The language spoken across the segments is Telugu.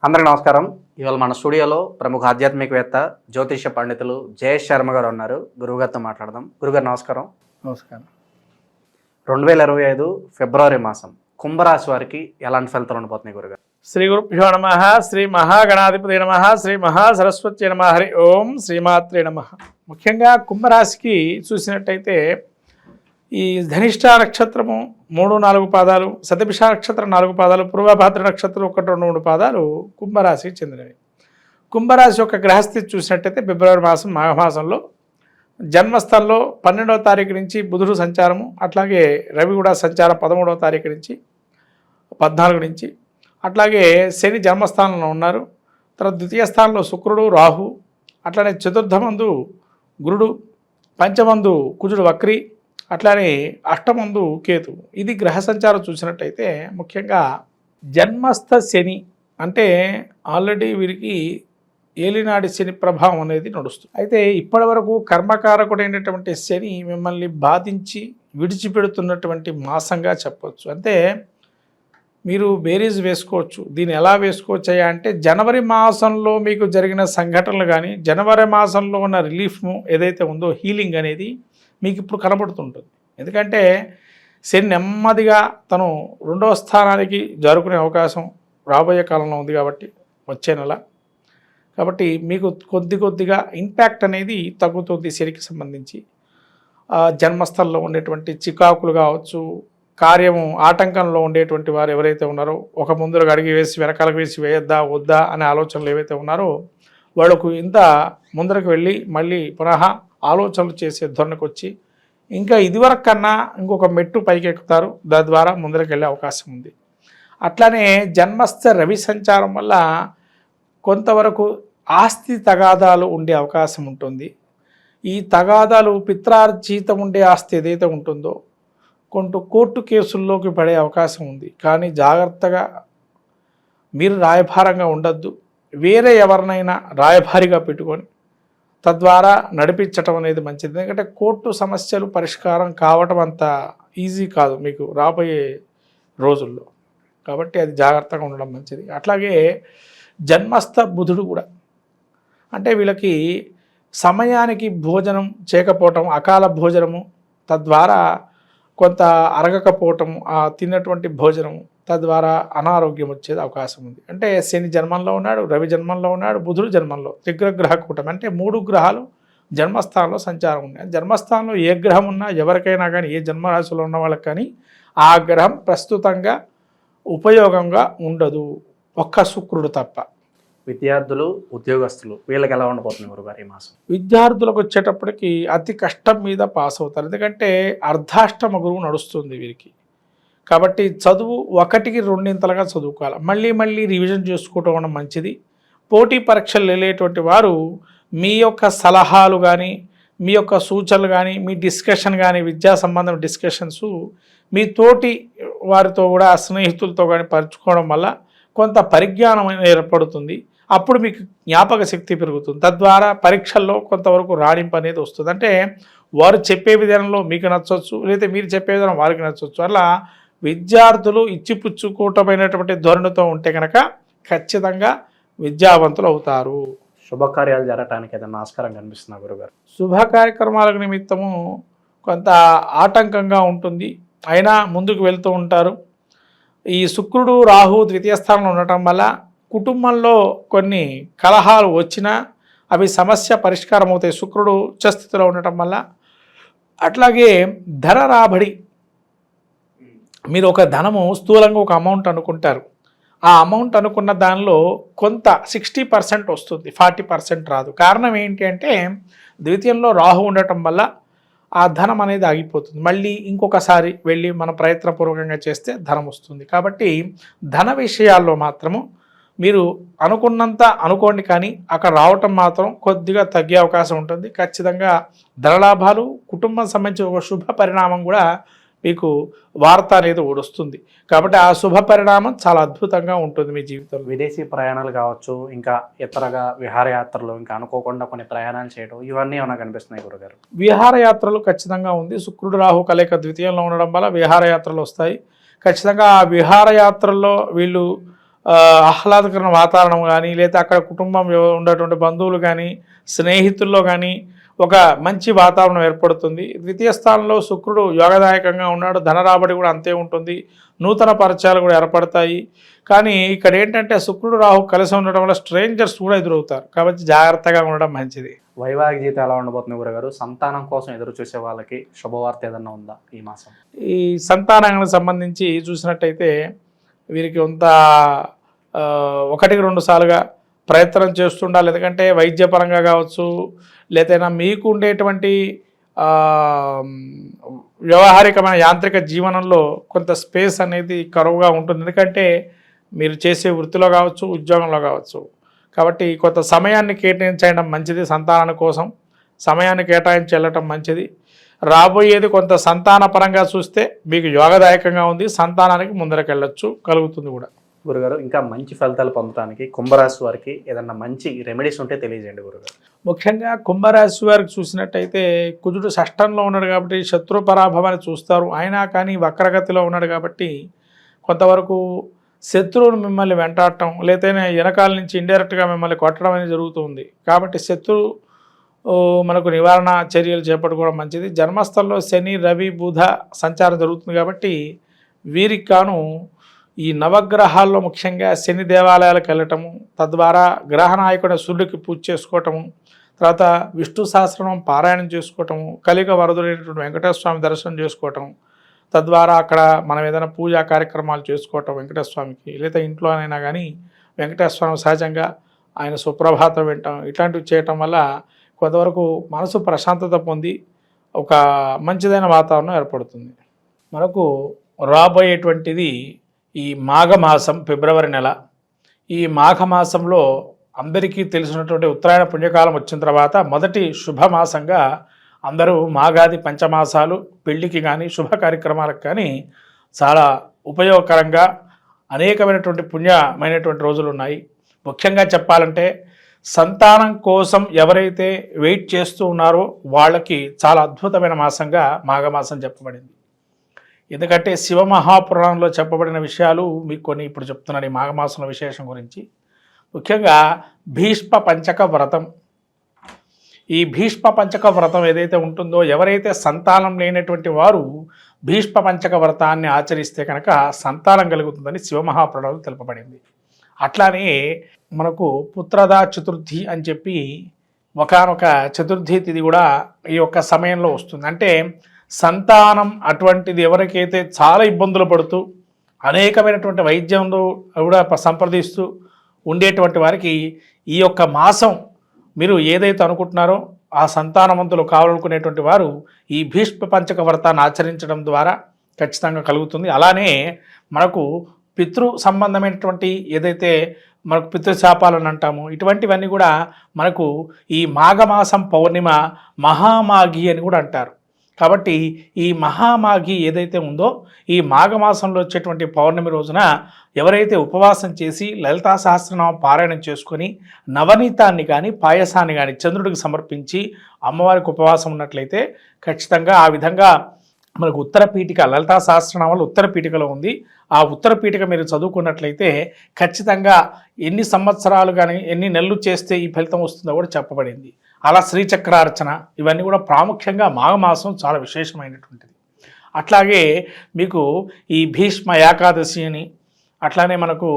అందరికీ నమస్కారం. ఇవాళ మన స్టూడియోలో ప్రముఖ ఆధ్యాత్మికవేత్త జ్యోతిష పండితులు జయేష్ శర్మ గారు ఉన్నారు. గురువుగారితో మాట్లాడదాం. గురుగారు నమస్కారం. నమస్కారం. 2025 ఫిబ్రవరి మాసం కుంభరాశి వారికి ఎలాంటి ఫలితాలు ఉండబోతున్నాయి గురుగారు? శ్రీ గురుభ్యో నమ. శ్రీ మహాగణాధిపతి నమ. శ్రీ మహాసరస్వతి నమ. హరి ఓం శ్రీమాత్రే నమ. ముఖ్యంగా కుంభరాశికి చూసినట్టయితే ఈ ధనిష్ట నక్షత్రము 3-4 పాదాలు, శతభిష నక్షత్రం 4 పాదాలు, పూర్వభాద్ర నక్షత్రం 1-2-3 పాదాలు కుంభరాశికి చెందినవి. కుంభరాశి యొక్క గ్రహస్థితి చూసినట్టయితే ఫిబ్రవరి మాసం మాఘమాసంలో జన్మస్థలంలో 12వ తారీఖు నుంచి బుధుడు సంచారము, అట్లాగే రవి కూడా సంచారం 13వ తారీఖు నుంచి 14 నుంచి, అట్లాగే శని జన్మస్థానంలో ఉన్నారు. తర్వాత ద్వితీయ స్థానంలో శుక్రుడు, రాహు, అట్లానే చతుర్థమందు గురుడు, పంచమందు కుజుడు వక్రి, అట్లానే అష్టమందు కేతు. ఇది గ్రహ సంచారం చూసినట్టయితే ముఖ్యంగా జన్మస్థ శని అంటే ఆల్రెడీ వీరికి ఏలినాడి శని ప్రభావం అనేది నడుస్తుంది. అయితే ఇప్పటి వరకు కర్మకారకుడైనటువంటి శని మిమ్మల్ని బాధించి విడిచిపెడుతున్నటువంటి మాసంగా చెప్పవచ్చు. అంటే మీరు బేరీజ్ వేసుకోవచ్చు. దీన్ని ఎలా వేసుకోవచ్చా అంటే జనవరి మాసంలో మీకు జరిగిన సంఘటనలు కానీ, జనవరి మాసంలో ఉన్న రిలీఫ్ ఏదైతే ఉందో హీలింగ్ అనేది మీకు ఇప్పుడు కనబడుతుంటుంది. ఎందుకంటే శని నెమ్మదిగా తను 2వ స్థానానికి జారుకునే అవకాశం రాబోయే కాలంలో ఉంది కాబట్టి వచ్చే నెల. కాబట్టి మీకు కొద్దిగా ఇంపాక్ట్ అనేది తగ్గుతుంది శనికి సంబంధించి. జన్మస్థలంలో ఉండేటువంటి చికాకులు కావచ్చు, కార్యము ఆటంకంలో ఉండేటువంటి వారు ఎవరైతే ఉన్నారో, ఒక ముందరకు అడిగి వేసి వెనకాలకు వేసి వేయద్దా వద్దా అనే ఆలోచనలు ఏవైతే ఉన్నారో వాళ్ళకు ఇంత ముందరకు వెళ్ళి మళ్ళీ పునః ఆలోచనలు చేసే ధోరణికి వచ్చి ఇంకా ఇదివరకు కన్నా ఇంకొక మెట్టు పైకి ఎక్కుతారు. దాని ద్వారా ముందరకు వెళ్ళే అవకాశం ఉంది. అట్లానే జన్మస్థ రవి సంచారం వల్ల కొంతవరకు ఆస్తి తగాదాలు ఉండే అవకాశం ఉంటుంది. ఈ తగాదాలు పిత్రార్జితం ఉండే ఆస్తి ఏదైతే ఉంటుందో కోర్టు కేసుల్లోకి పడే అవకాశం ఉంది. కానీ జాగ్రత్తగా మీరు రాయభారంగా ఉండద్దు. వేరే ఎవరినైనా రాయభారిగా పెట్టుకొని తద్వారా నడిపించటం అనేది మంచిది. ఎందుకంటే కోర్టు సమస్యలు పరిష్కారం కావటం అంత ఈజీ కాదు మీకు రాబోయే రోజుల్లో. కాబట్టి అది జాగ్రత్తగా ఉండడం మంచిది. అట్లాగే జన్మస్థ బుధుడు కూడా అంటే వీళ్ళకి సమయానికి భోజనం చేయకపోవటం, అకాల భోజనము, తద్వారా కొంత అరగకపోవటం, ఆ తిన్నటువంటి భోజనము తద్వారా అనారోగ్యం వచ్చేది అవకాశం ఉంది. అంటే శని జన్మంలో ఉన్నాడు, రవి జన్మంలో ఉన్నాడు, బుధుడు జన్మంలో, త్రిగ్రహ కూటమి అంటే 3 గ్రహాలు జన్మస్థానంలో సంచారం ఉన్నాయి. జన్మస్థానంలో ఏ గ్రహం ఉన్నా ఎవరికైనా కానీ, ఏ జన్మరాశిలో ఉన్న వాళ్ళకి కానీ ఆ గ్రహం ప్రస్తుతంగా ఉపయోగంగా ఉండదు, ఒక్క శుక్రుడు తప్ప. విద్యార్థులు, ఉద్యోగస్తులు వీళ్ళకి ఎలా ఉండబోతుంది గురుగారు ఈ మాసం? విద్యార్థులకు వచ్చేటప్పటికి అతి కష్టం మీద పాస్ అవుతారు. ఎందుకంటే అర్ధాష్టమ గురువు నడుస్తుంది వీరికి. కాబట్టి చదువు 1కి 2 చదువుకోవాలి. మళ్ళీ రివిజన్ చేసుకోవడం మంచిది. పోటీ పరీక్షలు వెళ్ళేటువంటి వారు మీ యొక్క సలహాలు కానీ, మీ యొక్క సూచనలు కానీ, మీ డిస్కషన్ కానీ, విద్యా సంబంధం డిస్కషన్స్ మీ తోటి వారితో కూడా, స్నేహితులతో కానీ పంచుకోవడం వల్ల కొంత పరిజ్ఞానం ఏర్పడుతుంది. అప్పుడు మీకు జ్ఞాపక శక్తి పెరుగుతుంది. తద్వారా పరీక్షల్లో కొంతవరకు రాణింపు అనేది వస్తుంది. అంటే వారు చెప్పే విధానంలో మీకు నచ్చవచ్చు, లేదా మీరు చెప్పే విధానం వారికి నచ్చవచ్చు. అలా విద్యార్థులు ఇచ్చిపుచ్చుకోవటమైనటువంటి ధోరణితో ఉంటే కనుక ఖచ్చితంగా విద్యావంతులు అవుతారు. శుభకార్యాలు జరగటానికి ఏదైనా ఆస్కారం కనిపిస్తున్నా గురుగారు? శుభ కార్యక్రమాల నిమిత్తము కొంత ఆటంకంగా ఉంటుంది, అయినా ముందుకు వెళ్తూ ఉంటారు. ఈ శుక్రుడు రాహు ద్వితీయ స్థానంలో ఉండటం వల్ల కుటుంబంలో కొన్ని కలహాలు వచ్చినా అవి సమస్య పరిష్కారం అవుతాయి శుక్రుడు ఉచ్చస్థితిలో ఉండటం వల్ల. అట్లాగే ధన రాబడి, మీరు ఒక ధనము స్థూలంగా ఒక అమౌంట్ అనుకుంటారు. ఆ అమౌంట్ అనుకున్న దానిలో కొంత 60% వస్తుంది, 40% రాదు. కారణం ఏంటి అంటే ద్వితీయంలో రాహు ఉండటం వల్ల ఆ ధనం అనేది ఆగిపోతుంది. మళ్ళీ ఇంకొకసారి వెళ్ళి మన ప్రయత్నపూర్వకంగా చేస్తే ధనం వస్తుంది. కాబట్టి ధన విషయాల్లో మాత్రము మీరు అనుకున్నంత అనుకోండి, కానీ అక్కడ రావటం మాత్రం కొద్దిగా తగ్గే అవకాశం ఉంటుంది. ఖచ్చితంగా ధనలాభాలు, కుటుంబం సంబంధించిన ఒక శుభ పరిణామం కూడా మీకు వార్త అనేది వస్తుంది. కాబట్టి ఆ శుభ పరిణామం చాలా అద్భుతంగా ఉంటుంది మీ జీవితంలో. విదేశీ ప్రయాణాలు కావచ్చు, ఇంకా ఇతరగా విహారయాత్రలు, ఇంకా అనుకోకుండా కొన్ని ప్రయాణాలు చేయడం, ఇవన్నీ ఏమైనా కనిపిస్తున్నాయి గురుగారు? విహారయాత్రలు ఖచ్చితంగా ఉంది. శుక్రుడు రాహు కలయిక ద్వితీయంలో ఉండడం వల్ల విహారయాత్రలు వస్తాయి. ఖచ్చితంగా ఆ విహారయాత్రల్లో వీళ్ళు ఆహ్లాదకరమైన వాతావరణం కానీ, లేదా అక్కడ కుటుంబం ఉన్నటువంటి బంధువులు కానీ, స్నేహితుల్లో కానీ ఒక మంచి వాతావరణం ఏర్పడుతుంది. ద్వితీయ స్థానంలో శుక్రుడు యోగదాయకంగా ఉన్నాడు, ధన రాబడి కూడా అంతే ఉంటుంది, నూతన పరిచయాలు కూడా ఏర్పడతాయి. కానీ ఇక్కడ ఏంటంటే శుక్రుడు రాహు కలిసి ఉండడం వల్ల స్ట్రేంజర్స్ కూడా ఎదురవుతారు, కాబట్టి జాగ్రత్తగా ఉండడం మంచిది. వైవాహిక జీవితం ఎలా ఉండబోతుంది గురుగారు? సంతానం కోసం ఎదురు చూసే వాళ్ళకి శుభవార్త ఏదన్నా ఉందా ఈ మాసం? ఈ సంతానానికి సంబంధించి చూసినట్టయితే వీరికి కొంత 1-2 సార్లుగా ప్రయత్నం చేస్తుండాలి. ఎందుకంటే వైద్యపరంగా కావచ్చు, లేదైనా మీకు ఉండేటువంటి వ్యవహారికమైన యాంత్రిక జీవనంలో కొంత స్పేస్ అనేది కరువుగా ఉంటుంది. ఎందుకంటే మీరు చేసే వృత్తిలో కావచ్చు, ఉద్యోగంలో కావచ్చు. కాబట్టి కొంత సమయాన్ని కేటాయించడం మంచిది. సంతానం కోసం సమయాన్ని కేటాయించి వెళ్ళటం మంచిది. రాబోయేది కొంత సంతాన పరంగా చూస్తే మీకు యోగదాయకంగా ఉంది, సంతానానికి ముందరకెళ్ళొచ్చు, కలుగుతుంది కూడా. గురుగారు, ఇంకా మంచి ఫలితాలు పొందడానికి కుంభరాశి వారికి ఏదన్నా మంచి రెమెడీస్ ఉంటే తెలియజేయండి గురుగారు. ముఖ్యంగా కుంభరాశి వారికి చూసినట్టయితే కుజుడు షష్టంలో ఉన్నాడు కాబట్టి శత్రు పరాభవాన్ని చూస్తారు. అయినా కానీ వక్రగతిలో ఉన్నాడు కాబట్టి కొంతవరకు శత్రువును మిమ్మల్ని వెంటాడటం, లేదైనా వెనకాల నుంచి ఇండైరెక్ట్గా మిమ్మల్ని కొట్టడం అనేది జరుగుతుంది. కాబట్టి శత్రువు మనకు నివారణ చర్యలు చేపట్టుకోవడం మంచిది. జన్మస్థలంలో శని, రవి, బుధ సంచారం జరుగుతుంది కాబట్టి వీరికి గాను ఈ నవగ్రహాల్లో ముఖ్యంగా శని దేవాలయాలకు వెళ్ళటము, తద్వారా గ్రహనాయకుడి సూర్యుడికి పూజ చేసుకోవటము, తర్వాత విష్ణు సహస్రనామం పారాయణం చేసుకోవటము, కలియుగ వరదుడైనటువంటి వెంకటేశ్వర స్వామి దర్శనం చేసుకోవటం, తద్వారా అక్కడ మనం ఏదైనా పూజా కార్యక్రమాలు చేసుకోవటం వెంకటేశ్వర స్వామికి, లేదా ఇంట్లోనైనా కానీ వెంకటేశ్వర స్వామి సహజంగా ఆయన సుప్రభాతం వినటం, ఇట్లాంటివి చేయటం వల్ల కొంతవరకు మనసు ప్రశాంతత పొంది ఒక మంచిదైన వాతావరణం ఏర్పడుతుంది. మనకు రాబోయేటువంటిది ఈ మాఘమాసం, ఫిబ్రవరి నెల. ఈ మాఘమాసంలో అందరికీ తెలిసినటువంటి ఉత్తరాయణ పుణ్యకాలం వచ్చిన తర్వాత మొదటి శుభమాసంగా అందరూ మాఘాది పంచమాసాలు పెళ్లికి కానీ శుభ కార్యక్రమాలకు కానీ చాలా ఉపయోగకరంగా అనేకమైనటువంటి పుణ్యమైనటువంటి రోజులు ఉన్నాయి. ముఖ్యంగా చెప్పాలంటే సంతానం కోసం ఎవరైతే వెయిట్ చేస్తూ ఉన్నారో వాళ్ళకి చాలా అద్భుతమైన మాసంగా మాఘమాసం చెప్పబడింది. ఎందుకంటే శివమహాపురాణంలో చెప్పబడిన విషయాలు మీకు కొన్ని ఇప్పుడు చెప్తున్నాను ఈ మాఘమాసంలో విశేషం గురించి. ముఖ్యంగా భీష్మ పంచక వ్రతం. ఈ భీష్మ పంచక వ్రతం ఏదైతే ఉంటుందో, ఎవరైతే సంతానం లేనటువంటి వారు భీష్మ పంచక వ్రతాన్ని ఆచరిస్తే కనుక సంతానం కలుగుతుందని శివమహాపురాణంలో తెలుపబడింది. అట్లానే మనకు పుత్రదా చతుర్థి అని చెప్పి ఒకానొక చతుర్థి తిథి కూడా ఈ యొక్క సమయంలో వస్తుంది. అంటే సంతానం అటువంటిది ఎవరికైతే చాలా ఇబ్బందులు పడుతూ అనేకమైనటువంటి వైద్యంలో కూడా సంప్రదిస్తూ ఉండేటువంటి వారికి ఈ యొక్క మాసం మీరు ఏదైతే అనుకుంటున్నారో ఆ సంతానవంతులు కావాలనుకునేటువంటి వారు ఈ భీష్మ పంచక వ్రతాన్ని ఆచరించడం ద్వారా ఖచ్చితంగా కలుగుతుంది. అలానే మనకు పితృ సంబంధమైనటువంటి ఏదైతే మనకు పితృశాపాలని అంటాము, ఇటువంటివన్నీ కూడా మనకు ఈ మాఘమాసం పౌర్ణిమ మహామాఘి అని కూడా అంటారు. కాబట్టి ఈ మహామాఘి ఏదైతే ఉందో ఈ మాఘమాసంలో వచ్చేటువంటి పౌర్ణమి రోజున ఎవరైతే ఉపవాసం చేసి లలితా సహస్రనామం పారాయణం చేసుకొని నవనీతాన్ని కానీ పాయసాన్ని కానీ చంద్రుడికి సమర్పించి అమ్మవారికి ఉపవాసం ఉన్నట్లయితే ఖచ్చితంగా ఆ విధంగా మనకు ఉత్తర పీఠిక, లలితా సహస్రనామాలు ఉత్తర పీఠికలో ఉంది. ఆ ఉత్తర పీఠిక మీరు చదువుకున్నట్లయితే ఖచ్చితంగా ఎన్ని సంవత్సరాలు కానీ ఎన్ని నెలలు చేస్తే ఈ ఫలితం వస్తుందో కూడా చెప్పబడింది. అలా శ్రీచక్రార్చన ఇవన్నీ కూడా ప్రాముఖ్యంగా మాఘమాసం చాలా విశేషమైనటువంటిది. అట్లాగే మీకు ఈ భీష్మ ఏకాదశి అని, అట్లానే మనకు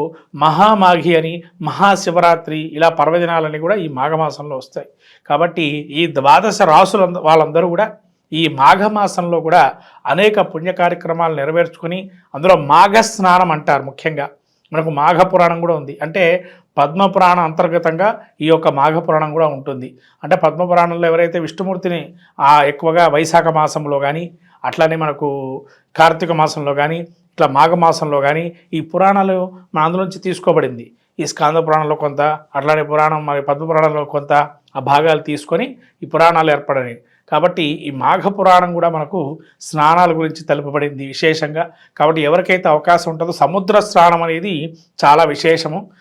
మహామాఘి అని, మహాశివరాత్రి, ఇలా పర్వదినాలన్నీ కూడా ఈ మాఘమాసంలో వస్తాయి. కాబట్టి ఈ 12 రాసుల వాళ్ళందరూ కూడా ఈ మాఘమాసంలో కూడా అనేక పుణ్య కార్యక్రమాలు నెరవేర్చుకొని అందులో మాఘ స్నానం అంటారు. ముఖ్యంగా మనకు మాఘ పురాణం కూడా ఉంది. అంటే పద్మపురాణం అంతర్గతంగా ఈ యొక్క మాఘ పురాణం కూడా ఉంటుంది. అంటే పద్మపురాణంలో ఎవరైతే విష్ణుమూర్తిని ఎక్కువగా వైశాఖ మాసంలో కానీ, అట్లానే మనకు కార్తీక మాసంలో కానీ, ఇట్లా మాఘమాసంలో కానీ ఈ పురాణాలు మన అందులోంచి తీసుకోబడింది. ఈ స్కాంద పురాణంలో కొంత, అట్లానే పురాణం మరి పద్మపురాణంలో కొంత ఆ భాగాలు తీసుకొని ఈ పురాణాలు ఏర్పడని. కాబట్టి ఈ మాఘ పురాణం కూడా మనకు స్నానాల గురించి తెలుపబడింది విశేషంగా. కాబట్టి ఎవరికైతే అవకాశం ఉంటుందో సముద్ర స్నానం అనేది చాలా విశేషము.